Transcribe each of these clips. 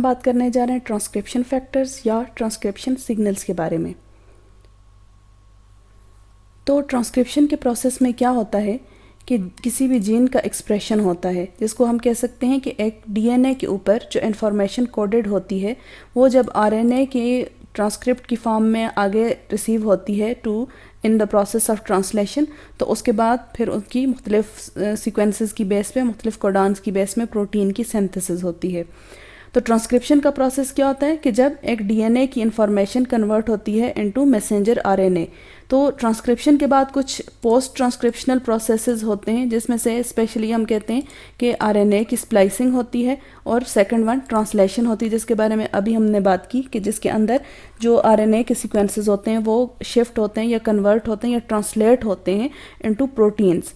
हम बात करने जा रहे हैं ट्रांसक्रिप्शन फैक्टर्स या ट्रांसक्रिप्शन सिग्नल्स के बारे में। तो ट्रांसक्रिप्शन के प्रोसेस में क्या होता है कि किसी भी जीन का एक्सप्रेशन होता है, जिसको हम कह सकते हैं कि एक डीएनए के ऊपर जो इन्फॉर्मेशन कोडेड होती है वो जब आरएनए के ट्रांसक्रिप्ट की फॉर्म में आगे रिसीव होती है to in the process of translation, तो उसके बाद फिर उनकी मुख्तलिफ सीक्वेंसेस की बेस पे, मुख्तलिफ कोडान्स की बेस में प्रोटीन की सिंथेसिस होती है। तो ट्रांसक्रिप्शन का प्रोसेस क्या होता है कि जब एक डीएनए की इंफॉर्मेशन कन्वर्ट होती है इनटू मैसेंजर आरएनए, तो ट्रांसक्रिप्शन के बाद कुछ पोस्ट ट्रांसक्रिप्शनल प्रोसेसेस होते हैं, जिसमें से स्पेशली हम कहते हैं कि आरएनए की स्प्लाइसिंग होती है और सेकंड वन ट्रांसलेशन होती है, जिसके बारे में अभी हमने बात की कि जिसके अंदर जो आरएनए के सीक्वेंसेस होते हैं वो शिफ्ट होते हैं या कन्वर्ट होते हैं या ट्रांसलेट होते हैं इनटू प्रोटीन्स।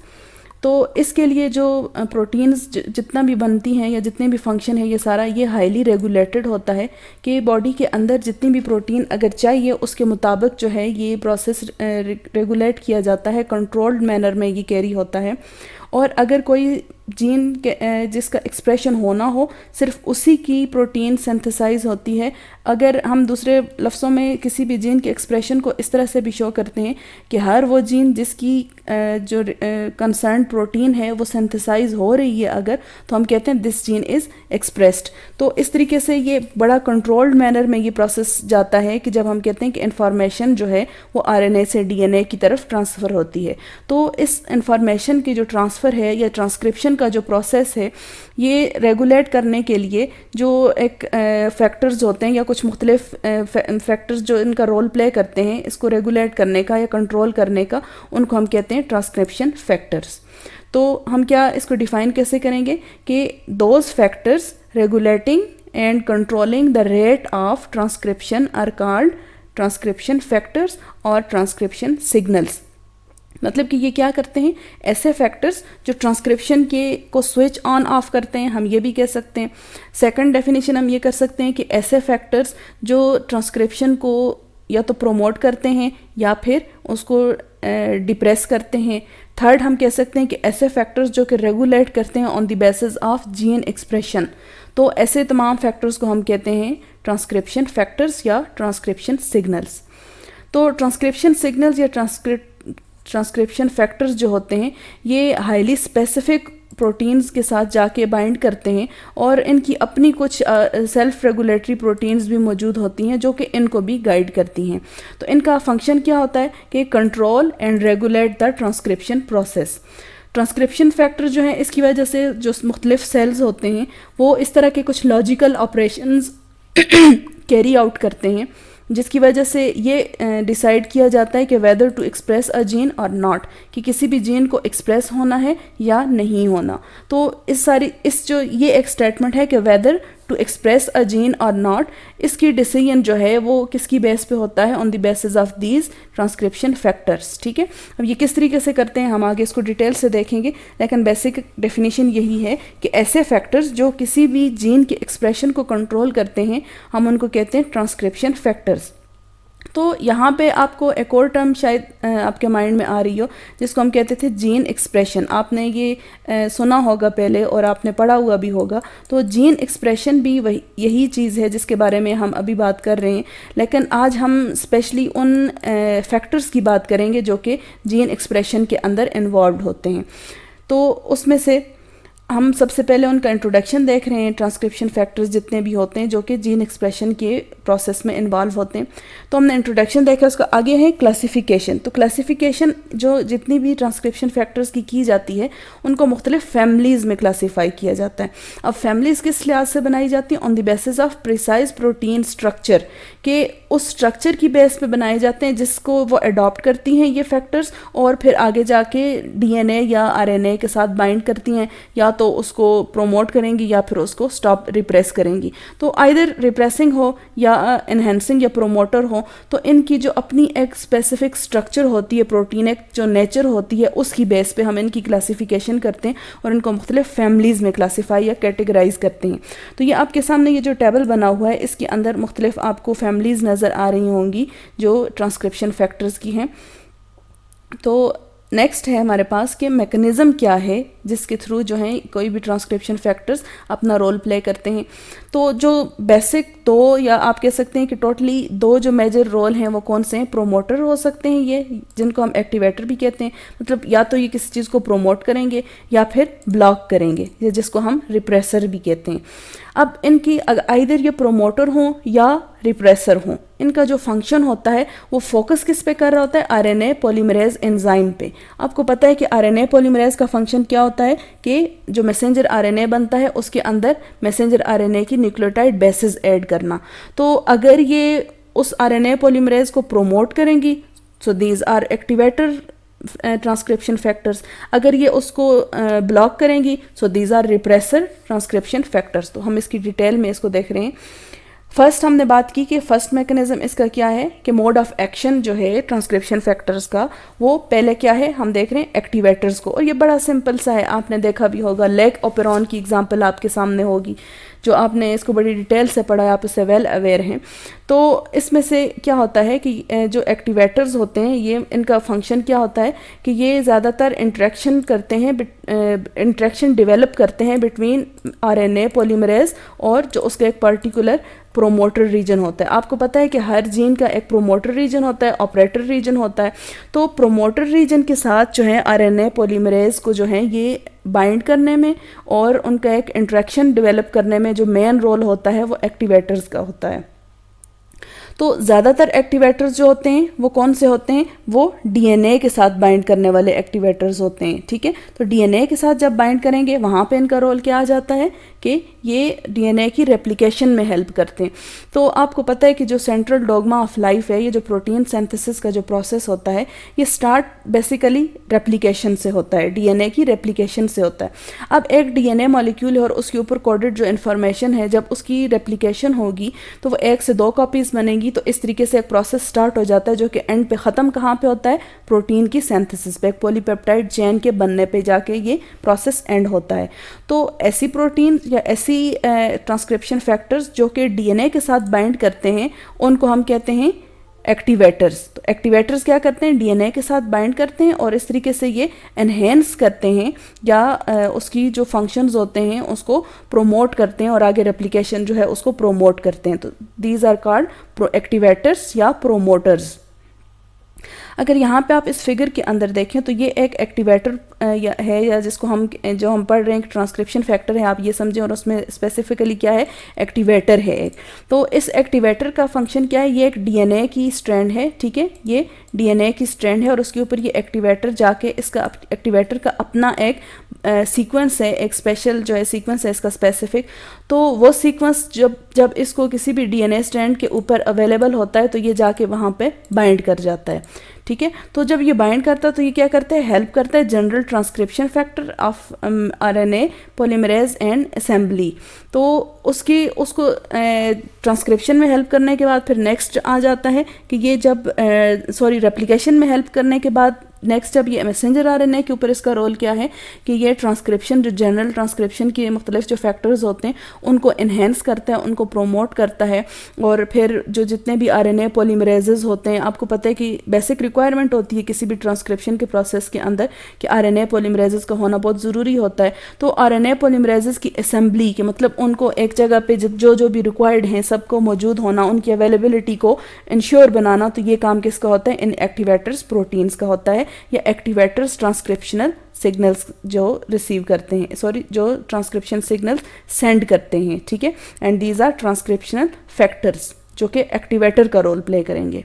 तो इसके लिए जो प्रोटीन्स जितना भी बनती हैं या जितने भी फंक्शन है, ये सारा ये हाईली रेगुलेटेड होता है कि बॉडी के अंदर जितनी भी प्रोटीन अगर चाहिए उसके मुताबिक जो है ये प्रोसेस रेगुलेट किया जाता है, कंट्रोल्ड मैनर में ये कैरी होता है। और अगर कोई जीन के जिसका एक्सप्रेशन होना हो, सिर्फ उसी की प्रोटीन सिंथेसाइज होती है। अगर हम दूसरे लफ्ज़ों में किसी भी जीन के एक्सप्रेशन को इस तरह से भी शो करते हैं कि हर वो जीन जिसकी जो कंसर्न प्रोटीन है वो सिंथेसाइज हो रही है अगर, तो हम कहते हैं दिस जीन इज़ एक्सप्रेस्ड। तो इस तरीके से ये बड़ा कंट्रोल्ड मैनर में ये प्रोसेस जाता है कि जब हम कहते हैं कि इंफॉर्मेशन जो है वो आरएनए से डीएनए की तरफ ट्रांसफ़र होती है। तो इस इंफॉर्मेशन की जो ट्रांसफ़र है या ट्रांसक्रिप्शन का जो प्रोसेस है, ये रेगुलेट करने के लिए जो एक फैक्टर्स होते हैं या कुछ मुख्तलिफ फैक्टर्स जो इनका रोल प्ले करते हैं इसको रेगुलेट करने का या कंट्रोल करने का, उनको हम कहते हैं ट्रांसक्रिप्शन फैक्टर्स। तो हम क्या इसको डिफाइन कैसे करेंगे कि those factors regulating and controlling the rate of transcription are called transcription factors और ट्रांसक्रिप्शन सिग्नल्स। मतलब कि ये क्या करते हैं, ऐसे फैक्टर्स जो ट्रांसक्रिप्शन के को स्विच ऑन ऑफ करते हैं, हम ये भी कह सकते हैं। सेकंड डेफिनेशन हम ये कर सकते हैं कि ऐसे फैक्टर्स जो ट्रांसक्रिप्शन को या तो प्रोमोट करते हैं या फिर उसको डिप्रेस करते हैं। थर्ड हम कह सकते हैं कि ऐसे फैक्टर्स जो कि रेगुलेट करते हैं on the basis of gene expression. तो ऐसे तमाम फैक्टर्स को हम कहते हैं ट्रांसक्रिप्शन फैक्टर्स या ट्रांसक्रिप्शन सिग्नल्स। तो ट्रांसक्रिप्शन सिग्नल्स या ट्रांसक्रिप्शन फैक्टर्स जो होते हैं ये हाईली स्पेसिफिक प्रोटीन्स के साथ जाके बाइंड करते हैं और इनकी अपनी कुछ सेल्फ रेगुलेटरी प्रोटीन्स भी मौजूद होती हैं जो कि इनको भी गाइड करती हैं। तो इनका फंक्शन क्या होता है कि control and regulate the transcription process. Transcription factor जो है इसकी वजह से जो मुख्तलिफ सेल्स होते हैं वो इस तरह के कुछ लॉजिकल ऑपरेशंस कैरी आउट करते हैं, जिसकी वजह से ये डिसाइड किया जाता है कि whether to express a gene or not, कि किसी भी जीन को एक्सप्रेस होना है या नहीं होना। तो इस जो ये एक स्टेटमेंट है कि whether to express a gene or not, इसकी डिसीजन जो है वो किसकी बेस पे होता है, on the basis of these transcription factors. ठीक है, अब ये किस तरीके से करते हैं हम आगे इसको डिटेल से देखेंगे, लेकिन बेसिक डेफिनेशन यही है कि ऐसे फैक्टर्स जो किसी भी जीन के एक्सप्रेशन को कंट्रोल करते हैं हम उनको कहते हैं ट्रांसक्रिप्शन फैक्टर्स। तो यहाँ पे आपको एक और टर्म शायद आपके माइंड में आ रही हो जिसको हम कहते थे जीन एक्सप्रेशन। आपने ये सुना होगा पहले और आपने पढ़ा हुआ भी होगा। तो जीन एक्सप्रेशन भी यही चीज़ है जिसके बारे में हम अभी बात कर रहे हैं, लेकिन आज हम स्पेशली उन फैक्टर्स की बात करेंगे जो कि जीन एक्सप्रेशन के अंदर इन्वॉल्व होते हैं। तो उसमें से हम सबसे पहले उनका इंट्रोडक्शन देख रहे हैं। ट्रांसक्रिप्शन फैक्टर्स जितने भी होते हैं जो कि जीन एक्सप्रेशन के प्रोसेस में इन्वॉल्व होते हैं, तो हमने इंट्रोडक्शन देखा। उसका आगे है क्लासिफिकेशन। तो क्लासिफिकेशन जो जितनी भी ट्रांसक्रिप्शन फैक्टर्स की जाती है उनको मुख्तलिफ फैमिलीज़ में क्लासीफाई किया जाता है। अब फैमिलीज़ किस लिहाज से बनाई जाती हैं, on the basis of precise protein structure, के उस स्ट्रक्चर की बेस पे बनाए जाते हैं जिसको वो अडॉप्ट करती हैं ये फैक्टर्स, और फिर आगे जाके डीएनए या आरएनए के साथ बाइंड करती हैं, या तो उसको प्रोमोट करेंगी या फिर उसको स्टॉप रिप्रेस करेंगी। तो आइदर रिप्रेसिंग हो या एनहेंसिंग या प्रोमोटर हो, तो इनकी जो अपनी एक स्पेसिफिक स्ट्रक्चर होती है, प्रोटीन एक जो नेचर होती है, उसकी बेस पे हम इनकी क्लासिफिकेशन करते हैं और इनको मुख्तलिफ फैमिलीज़ में क्लासीफाई या कैटेगराइज करते हैं। तो ये आपके सामने ये जो टेबल बना हुआ है इसके अंदर मुख्तलिफ आपको फैमिलीज़ नज़र आ रही होंगी जो ट्रांसक्रिप्शन फैक्टर्स की हैं। तो नेक्स्ट है हमारे पास कि मैकेनिज़्म क्या है जिसके थ्रू जो है कोई भी ट्रांसक्रिप्शन फैक्टर्स अपना रोल प्ले करते हैं। तो जो बेसिक दो, या आप कह सकते हैं कि टोटली दो जो मेजर रोल हैं वो कौन से हैं? प्रोमोटर हो सकते हैं ये, जिनको हम एक्टिवेटर भी कहते हैं, मतलब या तो ये किसी चीज़ को प्रोमोट करेंगे या फिर ब्लॉक करेंगे, या जिसको हम रिप्रेसर भी कहते हैं। अब इनकी आइदर ये प्रोमोटर हों या रिप्रेसर हों, इनका जो फंक्शन होता है वो फोकस किस पे कर रहा होता है? आरएनए पॉलीमरेज एंजाइम पे। आपको पता है कि आरएनए पॉलीमरेज का फंक्शन क्या होता है कि जो मैसेंजर आरएनए बनता है उसके अंदर मैसेंजर आरएनए की न्यूक्लियोटाइड बेसेस ऐड करना। तो अगर ये उस आरएनए पॉलीमरेज को प्रोमोट करेंगी, so these are activator transcription factors. अगर ये उसको ब्लॉक करेंगी, so these are repressor transcription factors. तो हम इसकी डिटेल में इसको देख रहे हैं। फर्स्ट हमने बात की कि फर्स्ट मैकेनिज्म इसका क्या है कि मोड ऑफ एक्शन जो है ट्रांसक्रिप्शन फैक्टर्स का, वो पहले क्या है हम देख रहे हैं एक्टिवेटर्स को। और ये बड़ा सिंपल सा है, आपने देखा भी होगा, लेग ऑपेरॉन की एग्जांपल आपके सामने होगी, जो आपने इसको बड़ी डिटेल से पढ़ा है, आप इससे वेल अवेयर हैं। तो इसमें से क्या होता है कि जो एक्टिवेटर्स होते हैं ये, इनका फंक्शन क्या होता है कि ये ज़्यादातर इंट्रैक्शन करते हैं, इंट्रैक्शन डेवलप करते हैं बिटवीन आरएनए पॉलीमरेज और जो उसका एक पर्टिकुलर प्रोमोटर रीजन होता है। आपको पता है कि हर जीन का एक प्रोमोटर रीजन होता है, ऑपरेटर रीजन होता है। तो प्रोमोटर रीजन के साथ जो है आरएनए पॉलीमरेज को जो है ये बाइंड करने में और उनका एक इंट्रैक्शन डेवलप करने में जो मेन रोल होता है वो एक्टिवेटर्स का होता है। तो ज़्यादातर एक्टिवेटर्स जो होते हैं वो कौन से होते हैं? वो डीएनए के साथ बाइंड करने वाले एक्टिवेटर्स होते हैं, ठीक है। तो डीएनए के साथ जब बाइंड करेंगे वहाँ पे इनका रोल क्या आ जाता है कि ये डीएनए की रेप्लिकेशन में हेल्प करते हैं। तो आपको पता है कि जो सेंट्रल डोगमा ऑफ लाइफ है, ये जो प्रोटीन सिंथेसिस का जो प्रोसेस होता है, ये स्टार्ट बेसिकली रेप्लिकेशन से होता है, डीएनए की रेप्लिकेशन से होता है। अब एक डीएनए मॉलिक्यूल है और उसके ऊपर कोडेड जो इन्फॉर्मेशन है, जब उसकी रेप्लिकेशन होगी तो वो 1 से 2 कॉपीज़ बनेंगी। तो इस तरीके से एक प्रोसेस स्टार्ट हो जाता है जो कि एंड पे ख़त्म कहाँ पे होता है? प्रोटीन की सिंथेसिस पे, एक पॉलीपेप्टाइड चेन के बनने पे जाके ये प्रोसेस एंड होता है। तो ऐसी प्रोटीन या ऐसी ट्रांसक्रिप्शन फैक्टर्स जो कि डीएनए के साथ बाइंड करते हैं उनको हम कहते हैं एक्टिवेटर्स। तो एक्टिवेटर्स क्या करते हैं? डीएनए के साथ बाइंड करते हैं और इस तरीके से ये एनहेंस करते हैं या उसकी जो फंक्शंस होते हैं उसको प्रोमोट करते हैं और आगे रेप्लिकेशन जो है उसको प्रोमोट करते हैं। तो दीज आर कॉल्ड एक्टिवेटर्स या प्रोमोटर्स। अगर यहाँ पे आप इस फिगर के अंदर देखें तो ये एक एक्टिवेटर है, या जिसको हम जो हम पढ़ रहे हैं ट्रांसक्रिप्शन फैक्टर है, आप ये समझें, और उसमें स्पेसिफिकली क्या है? एक्टिवेटर है एक। तो इस एक्टिवेटर का फंक्शन क्या है? ये एक डीएनए की स्ट्रैंड है, ठीक है, ये डीएनए की स्ट्रैंड है और उसके ऊपर ये एक्टिवेटर जाके, इसका एक्टिवेटर का अपना एक सीक्वेंस है, एक स्पेशल जो है सीक्वेंस है इसका स्पेसिफिक। तो वो सीक्वेंस जब इसको किसी भी डीएनए स्ट्रैंड के ऊपर अवेलेबल होता है तो ये जाके वहाँ पे बाइंड कर जाता है, ठीक है। तो जब ये बाइंड करता है तो ये क्या करता है? हेल्प करता है general transcription factor of RNA polymerase and assembly. तो उसको ट्रांसक्रिप्शन में हेल्प करने के बाद फिर नेक्स्ट आ जाता है कि ये जब रेप्लिकेशन में हेल्प करने के बाद नेक्स्ट जब ये मैसेंजर आरएनए के ऊपर इसका रोल क्या है कि ये ट्रांसक्रिप्शन, जो जनरल ट्रांसक्रिप्शन के मुख्तलिफ जो फैक्टर्स होते हैं उनको इन्हेंस करता है, उनको प्रोमोट करता है। और फिर जो जितने भी आरएनए पॉलीमरेजेस होते हैं, आपको पता है कि बेसिक रिक्वायरमेंट होती है किसी भी ट्रांसक्रिप्शन के प्रोसेस के अंदर कि आरएनए पॉलीमरेजेस का होना बहुत ज़रूरी होता है। तो आरएनए पॉलीमरेजेस की असेंबली के मतलब उनको एक जगह पे जो भी रिक्वायर्ड हैं सबको मौजूद होना, उनकी अवेलेबिलिटी को इंश्योर बनाना, तो ये काम किसका होता है? इन एक्टिवेटर्स प्रोटीन्स का होता है, या एक्टिवेटर्स ट्रांसक्रिप्शनल सिग्नल्स जो रिसीव करते हैं, जो ट्रांसक्रिप्शन सिग्नल्स सेंड करते हैं, ठीक है। And these are transcriptional factors जो कि एक्टिवेटर का रोल प्ले करेंगे।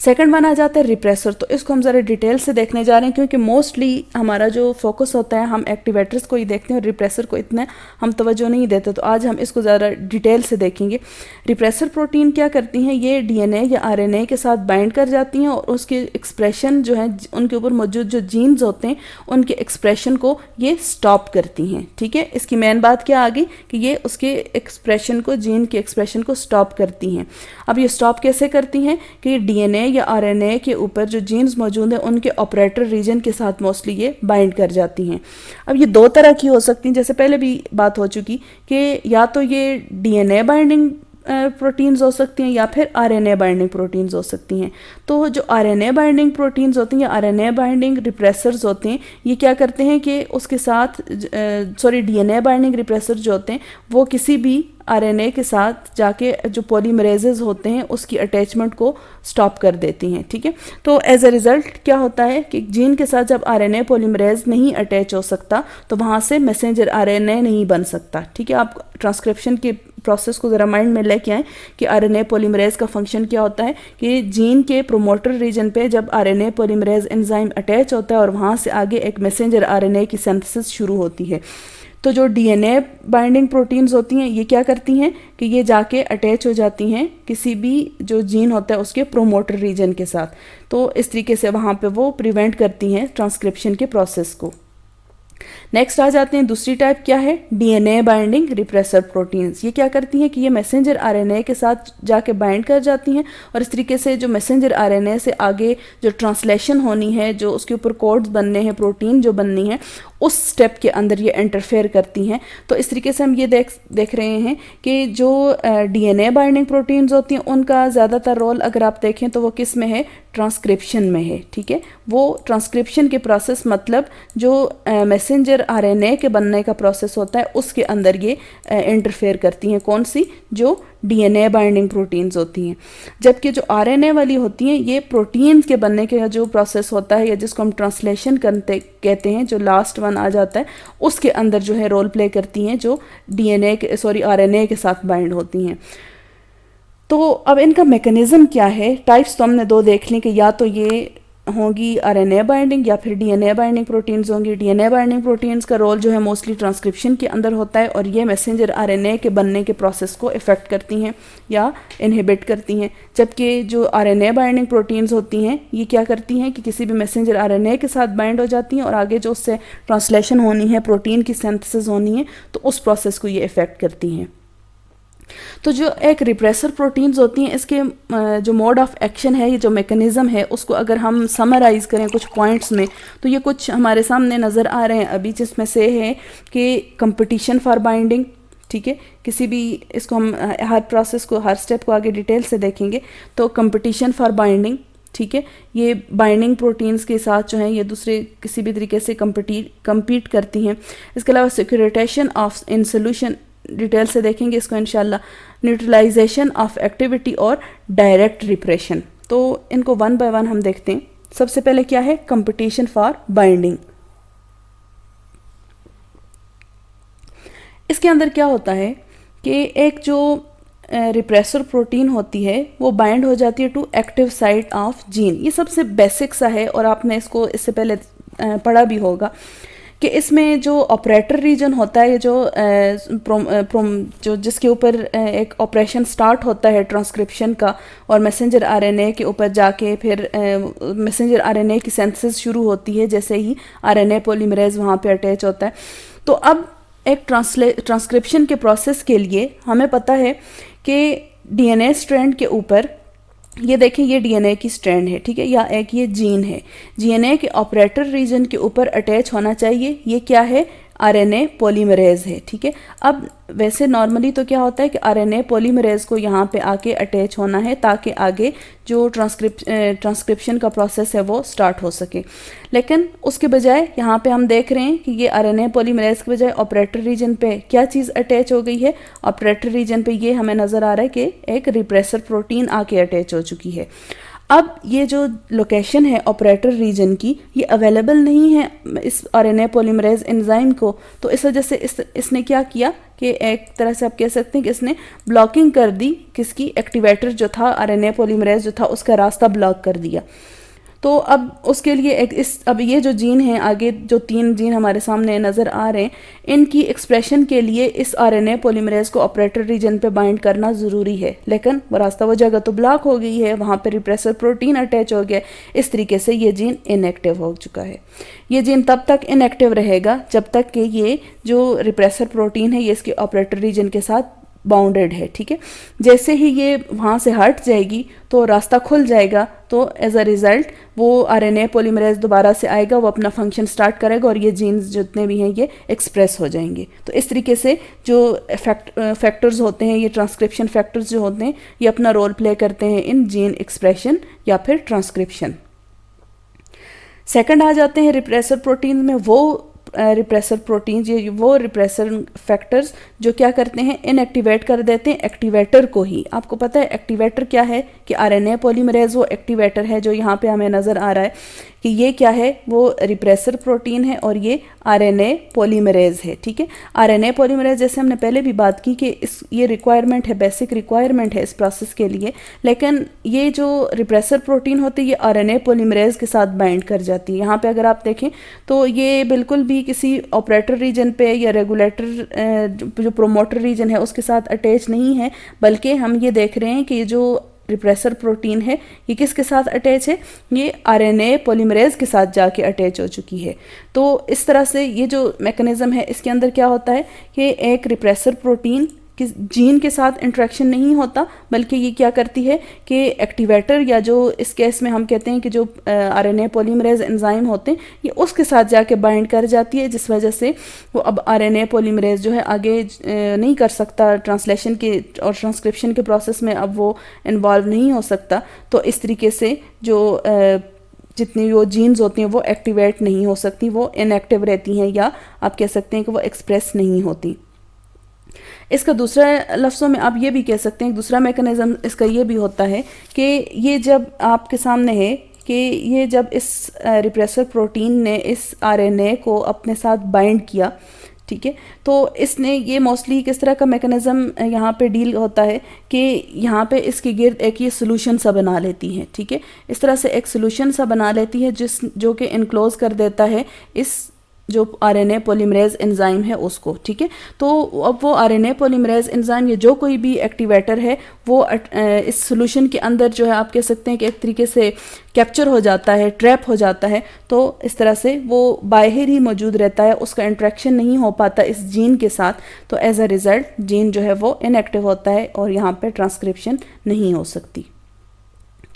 सेकंड वन आ जाता है रिप्रेसर। तो इसको हम ज़रा डिटेल से देखने जा रहे हैं क्योंकि मोस्टली हमारा जो फोकस होता है हम एक्टिवेटर्स को ही देखते हैं और रिप्रेसर को इतना हम तवज्जो नहीं देते। तो आज हम इसको ज़रा डिटेल से देखेंगे। रिप्रेसर प्रोटीन क्या करती हैं? ये डीएनए या आरएनए के साथ बाइंड कर जाती हैं और उसके एक्सप्रेशन जो है, उनके ऊपर मौजूद जो जीन्स होते हैं उनके एक्सप्रेशन को ये स्टॉप करती हैं, ठीक है। इसकी मेन बात क्या आ गई कि ये उसके एक्सप्रेशन को, जीन के एक्सप्रेशन को स्टॉप करती हैं। अब ये स्टॉप कैसे करती हैं कि डीएनए या आरएनए के ऊपर जो जीन्स मौजूद हैं उनके ऑपरेटर रीजन के साथ मोस्टली ये बाइंड कर जाती हैं। अब ये दो तरह की हो सकती हैं, जैसे पहले भी बात हो चुकी कि या तो ये डीएनए बाइंडिंग प्रोटीन्स हो सकती हैं या फिर आरएनए बाइंडिंग प्रोटीन्स हो सकती हैं। तो जो आरएनए बाइंडिंग प्रोटीन्स होती हैं या आरएनए बाइंडिंग रिप्रेसर्स होते हैं, ये क्या करते हैं कि उसके साथ डीएनए बाइंडिंग रिप्रेसर जो होते हैं वो किसी भी आरएनए के साथ जाके जो पॉलीमरेजेस होते हैं उसकी अटैचमेंट को स्टॉप कर देती हैं। ठीक है, तो एज अ रिज़ल्ट क्या होता है कि जीन के साथ जब आरएनए पॉलीमरेज नहीं अटैच हो सकता तो वहाँ से मैसेंजर आरएनए नहीं बन सकता। ठीक है, आप ट्रांसक्रिप्शन के प्रोसेस को ज़रा माइंड में लेके आएँ कि आरएनए पॉलीमरेज का फंक्शन क्या होता है कि जीन के प्रोमोटर रीजन पे जब आरएनए पॉलीमरेज एंजाइम अटैच होता है और वहाँ से आगे एक मैसेंजर आरएनए की सिंथेसिस शुरू होती है। तो जो डीएनए बाइंडिंग प्रोटीन्स होती हैं ये क्या करती हैं कि ये जाके अटैच हो जाती हैं किसी भी जो जीन होता है उसके प्रोमोटर रीजन के साथ। तो इस तरीके से वहाँ पे वो प्रिवेंट करती हैं ट्रांसक्रिप्शन के प्रोसेस को। नेक्स्ट आ जाते हैं, दूसरी टाइप क्या है, डीएनए बाइंडिंग रिप्रेसर प्रोटीन्स। ये क्या करती हैं कि ये मैसेंजर आरएनए के साथ जाके बाइंड कर जाती हैं और इस तरीके से जो मैसेंजर आरएनए से आगे जो ट्रांसलेशन होनी है, जो उसके ऊपर कोड्स बनने हैं, प्रोटीन जो बननी है, उस स्टेप के अंदर ये इंटरफेयर करती हैं। तो इस तरीके से हम ये देख रहे हैं कि जो डीएनए बाइंडिंग प्रोटीन्स होती हैं उनका ज़्यादातर रोल अगर आप देखें तो वो किस में है, ट्रांसक्रिप्शन में है। ठीक है, वो ट्रांसक्रिप्शन के प्रोसेस मतलब जो मैसेंजर आरएनए के बनने का प्रोसेस होता है उसके अंदर ये इंटरफेयर करती हैं। कौन सी, जो डीएनए बाइंडिंग प्रोटीन्स होती हैं। जबकि जो आरएनए वाली होती हैं ये प्रोटीन्स के बनने का जो प्रोसेस होता है या जिसको हम ट्रांसलेशन कहते हैं, जो लास्ट वन आ जाता है, उसके अंदर जो है रोल प्ले करती हैं जो आरएनए के साथ बाइंड होती हैं। तो अब इनका मैकेनिज्म क्या है, टाइप्स तो हमने दो देख ली कि या तो ये होंगी आरएनए बाइंडिंग या फिर डीएनए बाइंडिंग प्रोटीन्स होंगी। डीएनए बाइंडिंग प्रोटीन्स का रोल जो है मोस्टली ट्रांसक्रिप्शन के अंदर होता है और ये मैसेंजर आरएनए के बनने के प्रोसेस को इफेक्ट करती हैं या इनहिबिट करती हैं। जबकि जो आरएनए बाइंडिंग प्रोटीन्स होती हैं ये क्या करती हैं कि किसी भी मैसेंजर आरएनए के साथ बाइंड हो जाती हैं और आगे जो उससे ट्रांसलेशन होनी है, प्रोटीन की सिंथेसिस होनी है, तो उस प्रोसेस को ये इफेक्ट करती हैं। तो जो एक रिप्रेसर प्रोटीन्स होती हैं इसके जो मोड ऑफ एक्शन है, ये जो मैकेनिज़्म है, उसको अगर हम समराइज़ करें कुछ पॉइंट्स में तो ये कुछ हमारे सामने नज़र आ रहे हैं अभी, जिसमें से है कि कंपटीशन फॉर बाइंडिंग। ठीक है, किसी भी इसको हम हर प्रोसेस को, हर स्टेप को आगे डिटेल से देखेंगे। तो कंपटीशन फॉर बाइंडिंग, ठीक है, ये बाइंडिंग प्रोटीन्स के साथ जो है ये दूसरे किसी भी तरीके से कम्पीट करती हैं। इसके अलावा सिक्योरिटेशन ऑफ इन सोल्यूशन, डिटेल से देखेंगे इसको इंशाल्लाह। न्यूट्रलाइजेशन ऑफ एक्टिविटी और डायरेक्ट रिप्रेशन। तो इनको वन बाय वन हम देखते हैं। सबसे पहले क्या है, कंपटीशन फॉर बाइंडिंग। इसके अंदर क्या होता है कि एक जो रिप्रेसर प्रोटीन होती है वो बाइंड हो जाती है to active site of gene. ये सबसे बेसिक सा है और आपने इसको इससे पहले पढ़ा भी होगा कि इसमें जो ऑपरेटर रीजन होता है, जो जिसके ऊपर एक ऑपरेशन स्टार्ट होता है ट्रांसक्रिप्शन का और मैसेंजर आरएनए के ऊपर जाके फिर मैसेंजर आरएनए की सिंथेसिस शुरू होती है जैसे ही आरएनए पॉलीमरेज वहाँ पे अटैच होता है। तो अब एक ट्रांसक्रिप्शन के प्रोसेस के लिए हमें पता है कि डीएनए स्ट्रैंड के ऊपर, ये देखें ये डीएनए की स्ट्रैंड है, ठीक है, या एक ये जीन है, डीएनए के ऑपरेटर रीजन के ऊपर अटैच होना चाहिए। ये क्या है, आरएनए पॉलीमरेज है। ठीक है, अब वैसे नॉर्मली तो क्या होता है कि आरएनए पॉलीमरेज को यहाँ पे आके अटैच होना है ताकि आगे जो ट्रांसक्रिप्शन का प्रोसेस है वो स्टार्ट हो सके। लेकिन उसके बजाय यहाँ पे हम देख रहे हैं कि ये आरएनए पॉलीमरेज के बजाय ऑपरेटर रीजन पे क्या चीज़ अटैच हो गई है, ऑपरेटर रीजन पे ये हमें नज़र आ रहा है कि एक रिप्रेसर प्रोटीन आके अटैच हो चुकी है। अब ये जो लोकेशन है ऑपरेटर रीजन की, ये अवेलेबल नहीं है इस आरएनए पॉलीमरेज एंजाइम को। तो इस वजह से इसने क्या किया कि एक तरह से आप कह सकते हैं कि इसने ब्लॉकिंग कर दी, किसकी, एक्टिवेटर जो था आरएनए पॉलीमरेज जो था उसका रास्ता ब्लॉक कर दिया। तो अब उसके लिए अब ये जो जीन हैं, आगे जो 3 जीन हमारे सामने नज़र आ रहे हैं, इनकी एक्सप्रेशन के लिए इस आरएनए पॉलीमरेज को ऑपरेटर रीजन पे बाइंड करना ज़रूरी है। लेकिन वो रास्ता, वो जगह तो ब्लॉक हो गई है, वहाँ पे रिप्रेसर प्रोटीन अटैच हो गया। इस तरीके से ये जीन इनएक्टिव हो चुका है। ये जीन तब तक इनएक्टिव रहेगा जब तक कि ये जो रिप्रेसर प्रोटीन है ये इसके ऑपरेटर रीजन के साथ बाउंडेड है, ठीक है। जैसे ही ये वहाँ से हट जाएगी तो रास्ता खुल जाएगा, तो एज अ रिज़ल्ट वो आरएनए पॉलीमरेज दोबारा से आएगा, वो अपना फंक्शन स्टार्ट करेगा और ये जीन्स जितने भी हैं ये एक्सप्रेस हो जाएंगे। तो इस तरीके से जो फैक्टर्स होते हैं, ये ट्रांसक्रिप्शन फैक्टर्स जो होते हैं, ये अपना रोल प्ले करते हैं इन जीन एक्सप्रेशन या फिर ट्रांसक्रिप्शन। सेकंड आ जाते हैं रिप्रेसर प्रोटीन में, वो रिप्रेसर प्रोटीन, ये वो रिप्रेसर फैक्टर्स जो क्या करते हैं, इनएक्टिवेट कर देते हैं एक्टिवेटर को ही। आपको पता है एक्टिवेटर क्या है, कि आरएनए पॉलीमरेज वो एक्टिवेटर है जो यहाँ पे हमें नज़र आ रहा है कि ये क्या है, वो रिप्रेसर प्रोटीन है और ये आरएनए पॉलीमरेज है, ठीक है। आरएनए पॉलीमरेज जैसे हमने पहले भी बात की कि ये रिक्वायरमेंट है, बेसिक रिक्वायरमेंट है इस प्रोसेस के लिए, लेकिन ये जो रिप्रेसर प्रोटीन होती है ये आरएनए पॉलीमरेज के साथ बाइंड कर जाती है। यहाँ पे अगर आप देखें तो ये बिल्कुल भी किसी ऑपरेटर रीजन पे या रेगुलेटर जो प्रोमोटर रीजन है उसके साथ अटैच नहीं है, बल्कि हम ये देख रहे हैं कि ये जो रिप्रेसर प्रोटीन है ये किसके साथ अटैच है, ये आरएनए पॉलीमरेज के साथ जाके अटैच हो चुकी है। तो इस तरह से ये जो मैकेनिज्म है इसके अंदर क्या होता है कि एक रिप्रेसर प्रोटीन किस जीन के साथ इंटरेक्शन नहीं होता, बल्कि ये क्या करती है कि एक्टिवेटर या जो इस केस में हम कहते हैं कि जो आरएनए पॉलीमरेज एंजाइम होते हैं ये उसके साथ जाके बाइंड कर जाती है, जिस वजह से वो अब आरएनए पॉलीमरेज जो है आगे नहीं कर सकता ट्रांसलेशन के और ट्रांसक्रिप्शन के प्रोसेस में, अब वो इन्वॉल्व नहीं हो सकता। तो इस तरीके से जो जितनी वो जीन्स होती हैं वो एक्टिवेट नहीं हो सकती, वो इनएक्टिव रहती हैं, या आप कह सकते हैं कि वो एक्सप्रेस नहीं होती। इसका दूसरा लफ्ज़ों में आप ये भी कह सकते हैं, दूसरा मैकेनिज़्म इसका ये भी होता है कि ये जब आपके सामने है कि ये जब इस रिप्रेसर प्रोटीन ने इस आरएनए को अपने साथ बाइंड किया, ठीक है, तो इसने ये मोस्टली किस तरह का मैकेनिज़्म यहाँ पे डील होता है कि यहाँ पे इसके गिर्द एक ये सोल्यूशन सा बना लेती है, ठीक है। इस तरह से एक सोल्यूशन सा बना लेती है जो कि इनक्लोज कर देता है इस जो आरएनए पॉलीमरेज एंजाइम है उसको, ठीक है। तो अब वो आरएनए पॉलीमरेज एंजाइम या जो कोई भी एक्टिवेटर है वो इस सोल्यूशन के अंदर जो है आप कह सकते हैं कि एक तरीके से कैप्चर हो जाता है, ट्रैप हो जाता है। तो इस तरह से वो बाहर ही मौजूद रहता है, उसका इंट्रैक्शन नहीं हो पाता इस जीन के साथ। तो एज अ रिज़ल्ट जीन जो है वो इनएक्टिव होता है और यहाँ पे ट्रांसक्रिप्शन नहीं हो सकती,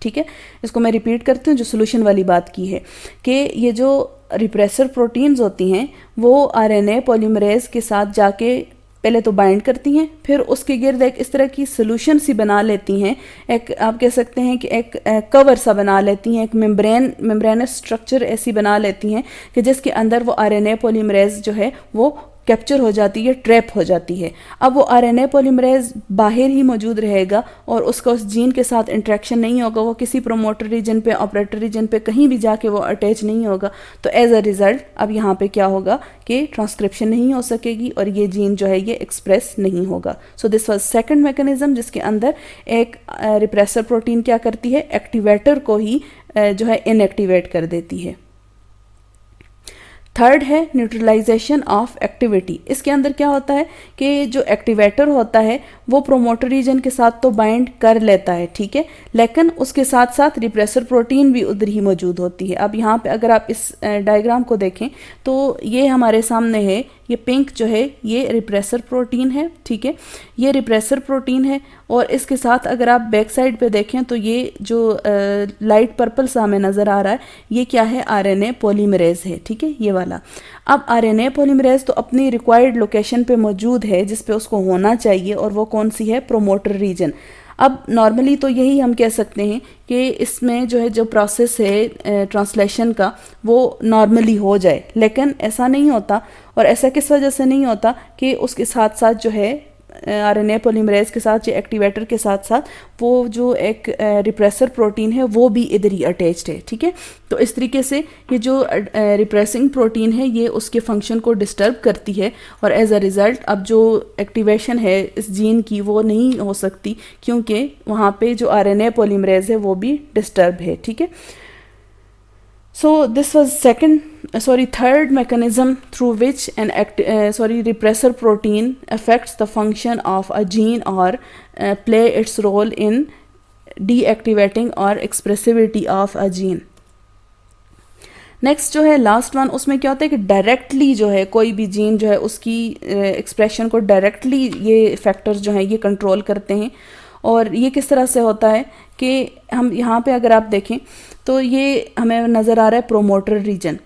ठीक है। इसको मैं रिपीट करती हूँ, जो सोल्यूशन वाली बात की है कि ये जो रिप्रेसर प्रोटीन्स होती हैं वो आरएनए पॉलीमरेज के साथ जाके पहले तो बाइंड करती हैं, फिर उसके गिर्द एक इस तरह की सोल्यूशन सी बना लेती हैं, एक आप कह सकते हैं कि एक कवर सा बना लेती हैं, एक मेम्ब्रेनस स्ट्रक्चर ऐसी बना लेती हैं कि जिसके अंदर वो आरएनए पॉलीमरेज जो है वो कैप्चर हो जाती है, ट्रैप हो जाती है। अब वो आरएनए पॉलीमरेज बाहर ही मौजूद रहेगा और उसका उस जीन के साथ इंटरेक्शन नहीं होगा, वो किसी प्रोमोटर रीजन पे, ऑपरेटर रीजन पे कहीं भी जाके वो अटैच नहीं होगा। तो एज अ रिज़ल्ट अब यहाँ पे क्या होगा कि ट्रांसक्रिप्शन नहीं हो सकेगी और ये जीन जो है ये एक्सप्रेस नहीं होगा। So this was second mechanism जिसके अंदर एक रिप्रेसर प्रोटीन क्या करती है, एक्टिवेटर को ही जो है इनएक्टिवेट कर देती है। थर्ड है न्यूट्रलाइजेशन ऑफ एक्टिविटी। इसके अंदर क्या होता है कि जो एक्टिवेटर होता है वो प्रोमोटर रीजन के साथ तो बाइंड कर लेता है, ठीक है, लेकिन उसके साथ साथ रिप्रेसर प्रोटीन भी उधर ही मौजूद होती है। अब यहाँ पे अगर आप इस डायग्राम को देखें तो ये हमारे सामने है, ये पिंक जो है ये रिप्रेसर प्रोटीन है, ठीक है, ये रिप्रेसर प्रोटीन है। और इसके साथ अगर आप बैक साइड पे देखें तो ये जो लाइट पर्पल सा हमें नज़र आ रहा है ये क्या है, आरएनए पॉलीमरेज है, ठीक है, ये वाला। अब आरएनए पॉलीमरेज तो अपनी रिक्वायर्ड लोकेशन पे मौजूद है जिस पे उसको होना चाहिए, और वो कौन सी है, प्रोमोटर रीजन। अब नॉर्मली तो यही हम कह सकते हैं कि इसमें जो है जो प्रोसेस है ट्रांसलेशन का वो नॉर्मली हो जाए, लेकिन ऐसा नहीं होता। और ऐसा किस वजह से नहीं होता कि उसके साथ साथ जो है आरएनए पॉलीमरेज के साथ, या एक्टिवेटर के साथ साथ वो जो एक रिप्रेसर प्रोटीन है वो भी इधर ही अटैच्ड है, ठीक है। तो इस तरीके से ये जो रिप्रेसिंग प्रोटीन है ये उसके फंक्शन को डिस्टर्ब करती है, और एज अ रिज़ल्ट अब जो एक्टिवेशन है इस जीन की वो नहीं हो सकती, क्योंकि वहाँ पे जो आरएनए पॉलीमरेज है वो भी डिस्टर्ब है, ठीक है। So this was third mechanism through which an repressor protein affects the function of a gene or play its role in deactivating or expressivity of a gene. Next जो है last one, उसमें क्या होता है कि डायरेक्टली जो है कोई भी जीन जो है उसकी एक्सप्रेशन को डायरेक्टली ये फैक्टर्स जो हैं ये कंट्रोल करते हैं। और ये किस तरह से होता है कि हम यहाँ पे अगर आप देखें तो ये हमें नज़र आ रहा है प्रोमोटर रीजन।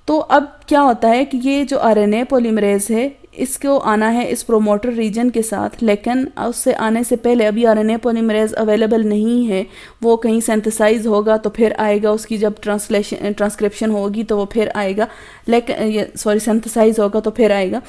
तो अब क्या होता है कि ये जो आरएनए पॉलीमरेज है इसको आना है इस प्रोमोटर रीजन के साथ, लेकिन उससे आने से पहले अभी आरएनए पॉलीमरेज अवेलेबल नहीं है, वो कहीं सिंथेसाइज होगा तो फिर आएगा, उसकी जब ट्रांसक्रिप्शन होगी तो वो फिर आएगा, लेकिन सिंथेसाइज होगा तो फिर आएगा।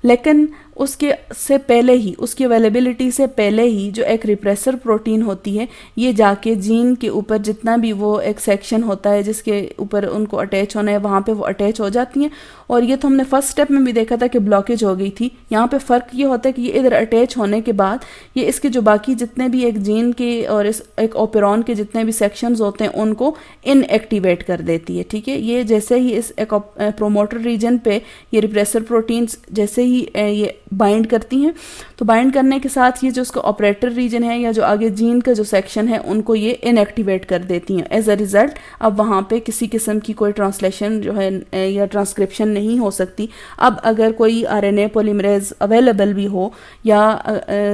लेकिन उसके से पहले ही, उसकी अवेलेबिलिटी से पहले ही जो एक रिप्रेसर प्रोटीन होती है ये जाके जीन के ऊपर जितना भी वो एक सेक्शन होता है जिसके ऊपर उनको अटैच होना है वहाँ पे वो अटैच हो जाती हैं। और ये तो हमने फर्स्ट स्टेप में भी देखा था कि ब्लॉकेज हो गई थी। यहाँ पे फ़र्क ये होता है कि ये इधर अटैच होने के बाद ये इसके जो बाकी जितने भी एक जीन के और इस एक ओपेरॉन के जितने भी सेक्शंस होते हैं उनको इनएक्टिवेट कर देती है। ठीक है, ये जैसे ही इस एक प्रोमोटर रीजन पे ये रिप्रेसर प्रोटीन्स जैसे ही ये बाइंड करती हैं तो बाइंड करने के साथ ये जो उसका ऑपरेटर रीजन है या जो आगे जीन का जो सेक्शन है उनको ये इनएक्टिवेट कर देती हैं। एज अ रिजल्ट अब वहाँ पे किसी किस्म की कोई ट्रांसलेशन जो है या ट्रांसक्रिप्शन नहीं हो सकती। अब अगर कोई आरएनए पॉलीमरेज अवेलेबल भी हो या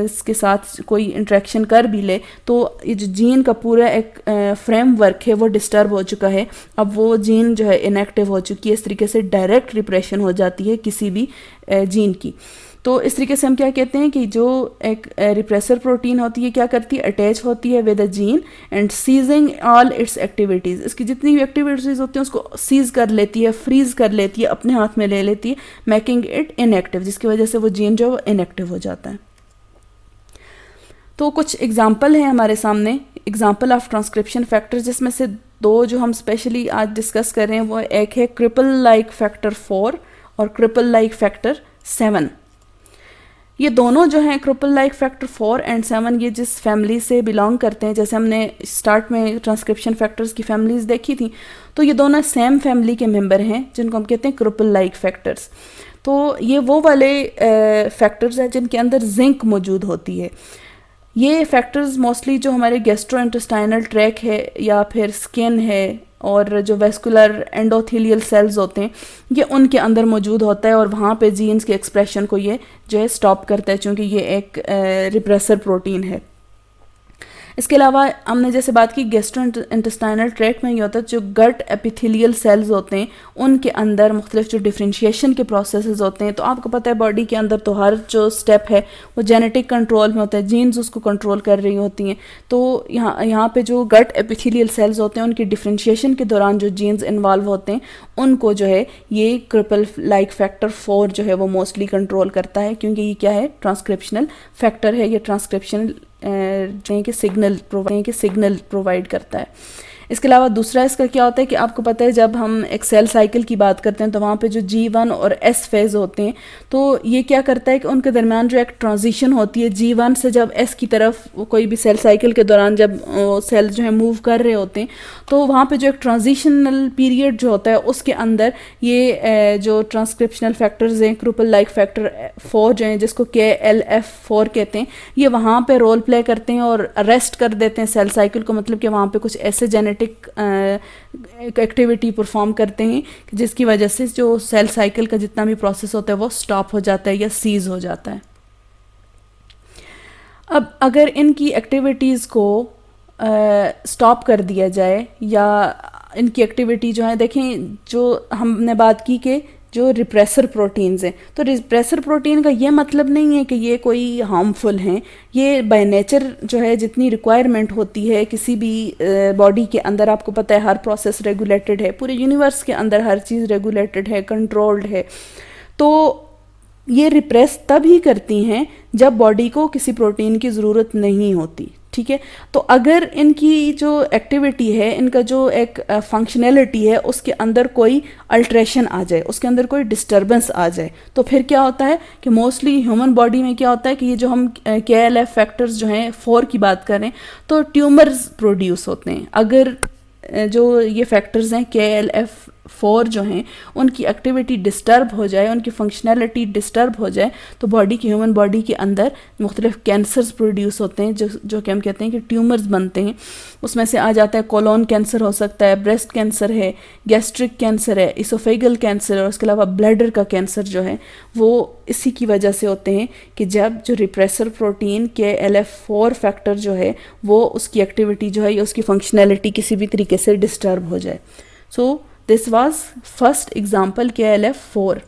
इसके साथ कोई इंटरेक्शन कर भी ले तो ये जो जीन का पूरा एक फ्रेमवर्क है वो डिस्टर्ब हो चुका है। अब वो जीन जो है इनएक्टिव हो चुकी है, इस तरीके से डायरेक्ट रिप्रेशन हो जाती है किसी भी जीन की। तो इस तरीके से हम क्या कहते हैं कि जो एक रिप्रेसर प्रोटीन होती है क्या करती है, अटैच होती है with a gene and seizing all its activities, इसकी जितनी भी एक्टिविटीज़ होती हैं उसको सीज कर लेती है, फ्रीज कर लेती है, अपने हाथ में ले लेती है, मेकिंग इट इनएक्टिव, जिसकी वजह से वो जीन जो है वो इनएक्टिव हो जाता है। तो कुछ एग्जाम्पल है हमारे सामने, एग्जाम्पल ऑफ ट्रांसक्रिप्शन फैक्टर्स, जिसमें से दो जो हम स्पेशली आज डिस्कस कर रहे हैं वो एक है क्रिपल लाइक फैक्टर 4 और क्रिपल लाइक फैक्टर 7। ये दोनों जो हैं क्रिपल लाइक फैक्टर 4 एंड 7 ये जिस फैमिली से बिलोंग करते हैं, जैसे हमने स्टार्ट में ट्रांसक्रिप्शन फैक्टर्स की फैमिलीज देखी थी, तो ये दोनों सेम फैमिली के मेंबर हैं जिनको हम कहते हैं क्रिपल लाइक फैक्टर्स। तो ये वो वाले फैक्टर्स हैं जिनके अंदर जिंक मौजूद होती है। ये फैक्टर्स मोस्टली जो हमारे गैस्ट्रोइंटेस्टाइनल ट्रैक है या फिर स्किन है और जो वेस्कुलर एंडोथेलियल सेल्स होते हैं ये उनके अंदर मौजूद होता है और वहाँ पे जीन्स के एक्सप्रेशन को ये जो है स्टॉप करता है, चूँकि ये एक रिप्रेसर प्रोटीन है। इसके अलावा हमने जैसे बात की गैस्ट्रोइंटेस्टाइनल ट्रैक्ट में ये होता है जो गट एपिथेलियल सेल्स होते हैं उनके अंदर मुख्तलिफ जो डिफ्रेंशिएशन के प्रोसेसेस होते हैं। तो आपको पता है बॉडी के अंदर तो हर जो स्टेप है वो जेनेटिक कंट्रोल में होता है, जीन्स उसको कंट्रोल कर रही होती हैं। तो यहाँ पे जो गट एपिथेलियल सेल्स होते हैं उनकी डिफ्रेंशिएशन के दौरान जो जीन्स इन्वॉल्व होते हैं उनको जो है ये क्रिपल लाइक फैक्टर 4 जो है वो मोस्टली कंट्रोल करता है, क्योंकि ये क्या है, ट्रांसक्रिप्शनल फैक्टर है, ये ट्रांसक्रिप्शनल सिग्नल प्रोवाइड करता है। इसके अलावा दूसरा इसका क्या होता है कि आपको पता है जब हम एक सेल साइकिल की बात करते हैं तो वहाँ पे जो G1 और S फेज़ होते हैं तो ये क्या करता है कि उनके दरमियान जो एक ट्रांजिशन होती है G1 से जब S की तरफ कोई भी सेल साइकिल के दौरान जब सेल जो है मूव कर रहे होते हैं तो वहाँ पे जो एक ट्रांजिशनल पीरियड जो होता है उसके अंदर ये जो ट्रांसक्रिप्शनल फैक्टर्स हैं क्रिपल लाइक फैक्टर 4 जो हैं जिसको KLF4 कहते हैं ये वहाँ पे रोल प्ले करते हैं और अरेस्ट कर देते हैं सेल साइकिल को, मतलब कि वहाँ पे कुछ ऐसे जेनेटिक एक्टिविटी परफॉर्म करते हैं जिसकी वजह से जो सेल साइकिल का जितना भी प्रोसेस होता है वो स्टॉप हो जाता है या सीज हो जाता है। अब अगर इनकी एक्टिविटीज़ को स्टॉप कर दिया जाए या इनकी एक्टिविटी जो है, देखें जो हमने बात की कि जो रिप्रेसर प्रोटीन्स हैं, तो रिप्रेसर प्रोटीन का ये मतलब नहीं है कि ये कोई हार्मफुल हैं, ये बाय नेचर जो है जितनी रिक्वायरमेंट होती है किसी भी बॉडी के अंदर, आपको पता है हर प्रोसेस रेगुलेटेड है, पूरे यूनिवर्स के अंदर हर चीज़ रेगुलेटेड है, कंट्रोल्ड है। तो ये रिप्रेस तब ही करती हैं जब बॉडी को किसी प्रोटीन की ज़रूरत नहीं होती। ठीक है, तो अगर इनकी जो एक्टिविटी है, इनका जो एक फंक्शनैलिटी है उसके अंदर कोई अल्ट्रेशन आ जाए, उसके अंदर कोई डिस्टर्बेंस आ जाए, तो फिर क्या होता है कि मोस्टली ह्यूमन बॉडी में क्या होता है कि ये जो हम KLF फैक्टर्स जो हैं 4 की बात करें तो ट्यूमर्स प्रोड्यूस होते हैं। अगर जो ये फैक्टर्स हैं KLF 4 जो हैं उनकी एक्टिविटी डिस्टर्ब हो जाए, उनकी फंक्शनैलिटी डिस्टर्ब हो जाए, तो बॉडी की, ह्यूमन बॉडी के अंदर मुख्तलिफ कैंसर्स प्रोड्यूस होते हैं जो कि हम कहते हैं कि ट्यूमर्स बनते हैं। उसमें से आ जाता है कोलोन कैंसर हो सकता है, ब्रेस्ट कैंसर है, गैस्ट्रिक कैंसर है, इसोफेगल कैंसर है, और उसके अलावा ब्लैडर का कैंसर जो है वो इसी की वजह से होते हैं कि जब जो रिप्रेसर प्रोटीन KLF4 फैक्टर जो है वो उसकी एक्टिविटी जो है या उसकी फंक्शनैलिटी किसी भी तरीके से डिस्टर्ब हो जाए। So this was first example KLF4।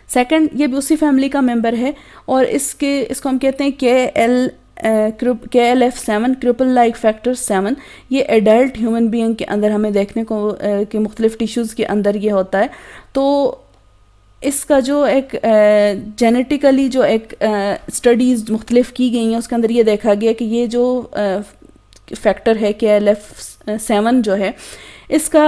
Second, ये भी उसी फैमिली का मेंबर है और इसको हम कहते हैं KLF7 क्रिपल लाइक फैक्टर 7। ये एडल्ट ह्यूमन बीइंग के अंदर हमें देखने को कि मुख्तलिफ टिश्यूज़ के अंदर ये होता है। तो इसका जो एक जेनेटिकली जो एक स्टडीज़ मुख्तलिफ की गई हैं उसके अंदर ये देखा गया कि ये जो फैक्टर है KLF7 जो है इसका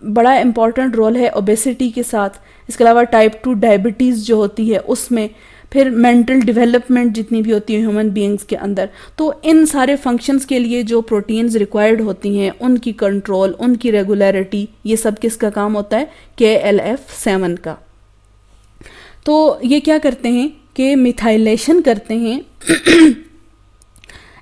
बड़ा इम्पॉर्टेंट रोल है ओबेसिटी के साथ। इसके अलावा टाइप 2 डायबिटीज़ जो होती है उसमें, फिर मेंटल डेवलपमेंट जितनी भी होती है ह्यूमन बीइंग्स के अंदर, तो इन सारे फंक्शंस के लिए जो प्रोटीन्स रिक्वायर्ड होती हैं उनकी कंट्रोल, उनकी रेगुलरिटी, ये सब किसका काम होता है? KLF7 का। तो ये क्या करते हैं कि मिथाइलेशन करते हैं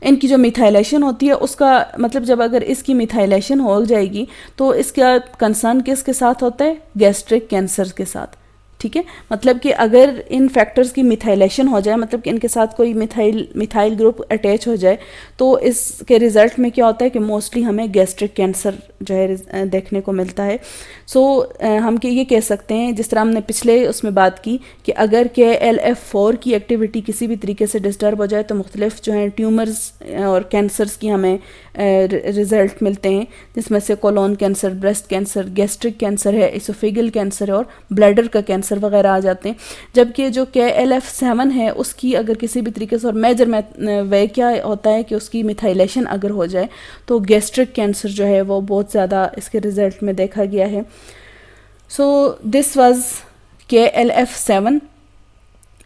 इनकी जो मिथाइलेशन होती है उसका मतलब जब अगर इसकी मिथाइलेशन हो जाएगी तो इसका कंसर्न किसके साथ होता है? गैस्ट्रिक कैंसर के साथ। ठीक है, मतलब कि अगर इन फैक्टर्स की मिथाइलेशन हो जाए, मतलब कि इनके साथ कोई मिथाइल ग्रुप अटैच हो जाए, तो इसके रिज़ल्ट में क्या होता है कि मोस्टली हमें गैस्ट्रिक कैंसर जो है देखने को मिलता है। सो हम ये कह सकते हैं, जिस तरह हमने पिछले उसमें बात की कि अगर KLF4 की एक्टिविटी किसी भी तरीके से डिस्टर्ब हो जाए तो मुख्तलिफ जो हैं ट्यूमर्स और कैंसर्स की हमें रिज़ल्ट मिलते हैं, जिसमें से colon cancer, breast cancer, gastric cancer है, इसोफेगल कैंसर है और ब्लैडर का कैंसर वगैरह आ जाते हैं। जबकि जो KLF7 है उसकी अगर किसी भी तरीके से, और मेजर वे क्या होता है कि उसकी मिथाइलेशन अगर हो जाए तो गैस्ट्रिक कैंसर जो है वो बहुत ज़्यादा इसके रिज़ल्ट में देखा गया है। So this was KLF7।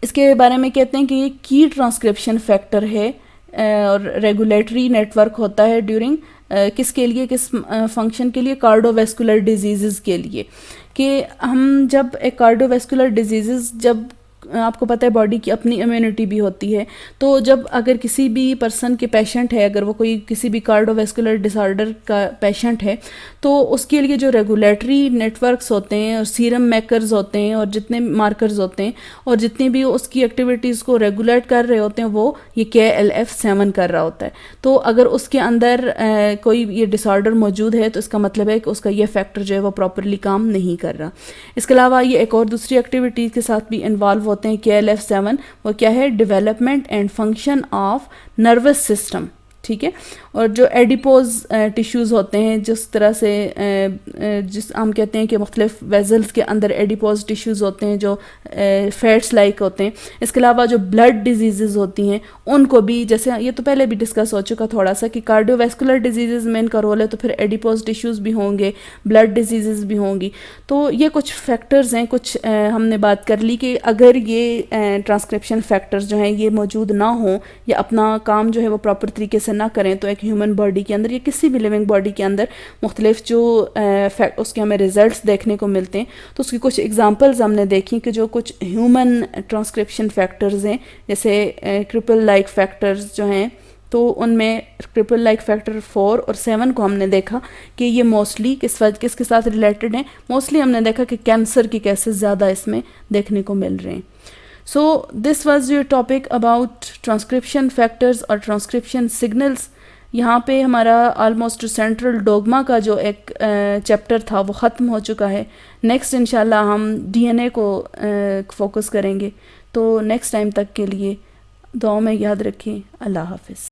इसके बारे में कहते हैं कि ये की ट्रांसक्रिप्शन फैक्टर है और रेगुलेटरी नेटवर्क होता है ड्यूरिंग किसके लिए, किस फंक्शन के लिए? कार्डियोवैस्कुलर डिजीज़ के लिए। कि हम जब एक कार्डियोवैस्कुलर डिजीज़, जब आपको पता है बॉडी की अपनी इम्यूनिटी भी होती है, तो जब अगर किसी भी पर्सन के पेशेंट है, अगर वो कोई किसी भी कार्डियोवैस्कुलर डिसऑर्डर का पेशेंट है, तो उसके लिए जो रेगुलेटरी नेटवर्क्स होते हैं और सीरम मेकर्स होते हैं और जितने मार्कर्स होते हैं और जितनी भी उसकी एक्टिविटीज़ को रेगुलेट कर रहे होते हैं वो ये KLF7 कर रहा होता है। तो अगर उसके अंदर कोई ये डिसऑर्डर मौजूद है तो इसका मतलब है कि उसका ये फैक्टर जो है वो प्रॉपरली काम नहीं कर रहा। इसके अलावा ये एक और दूसरी एक्टिविटीज़ के साथ भी इन्वॉल्व होते हैं KLF7। वो क्या है? Development and function of nervous system. ठीक है, और जो एडिपोज टिश्यूज़ होते हैं, जिस तरह से जिस हम कहते हैं कि मुख्तलिफ वेजल्स के अंदर एडिपोज टिश्यूज़ होते हैं जो फैट्स लाइक होते हैं। इसके अलावा जो ब्लड डिजीज़ होती हैं उनको भी, जैसे ये तो पहले भी डिस्कस हो चुका थोड़ा सा कि कार्डियोवैस्कुलर डिजीज़ में इनका रोल है, तो फिर एडिपोज टिश्यूज़ भी होंगे, ब्लड डिजीज़ भी होंगी। तो ये कुछ फैक्टर्स हैं, कुछ हमने बात कर ली कि अगर ये ट्रांसक्रिप्शन फैक्टर्स जो हैं ये मौजूद ना हों या अपना काम जो है वो प्रॉपर तरीके से ना करें, तो एक ह्यूमन बॉडी के अंदर या किसी भी लिविंग बॉडी के अंदर मुख्तलिफ जो उसके हमें रिजल्ट्स देखने को मिलते हैं। तो उसकी कुछ एग्जांपल्स हमने देखी कि जो कुछ ह्यूमन ट्रांसक्रिप्शन फैक्टर्स हैं, जैसे क्रिपल लाइक फैक्टर्स जो हैं, तो उनमें क्रिपल लाइक फैक्टर 4 और 7 को हमने देखा कि ये मोस्टली किसके साथ रिलेटेड हैं। मोस्टली हमने देखा कि कैंसर के केसेस ज़्यादा इसमें देखने को मिल रहे हैं। So this was your topic about transcription factors और ट्रांसक्रिप्शन सिग्नल्स। यहाँ पे हमारा ऑलमोस्ट सेंट्रल डोगमा का जो एक चैप्टर था वो ख़त्म हो चुका है। नेक्स्ट इंशाल्लाह हम DNA को फोकस करेंगे। तो नेक्स्ट टाइम तक के लिए दुआ में याद रखें। अल्लाह हाफ़िज़।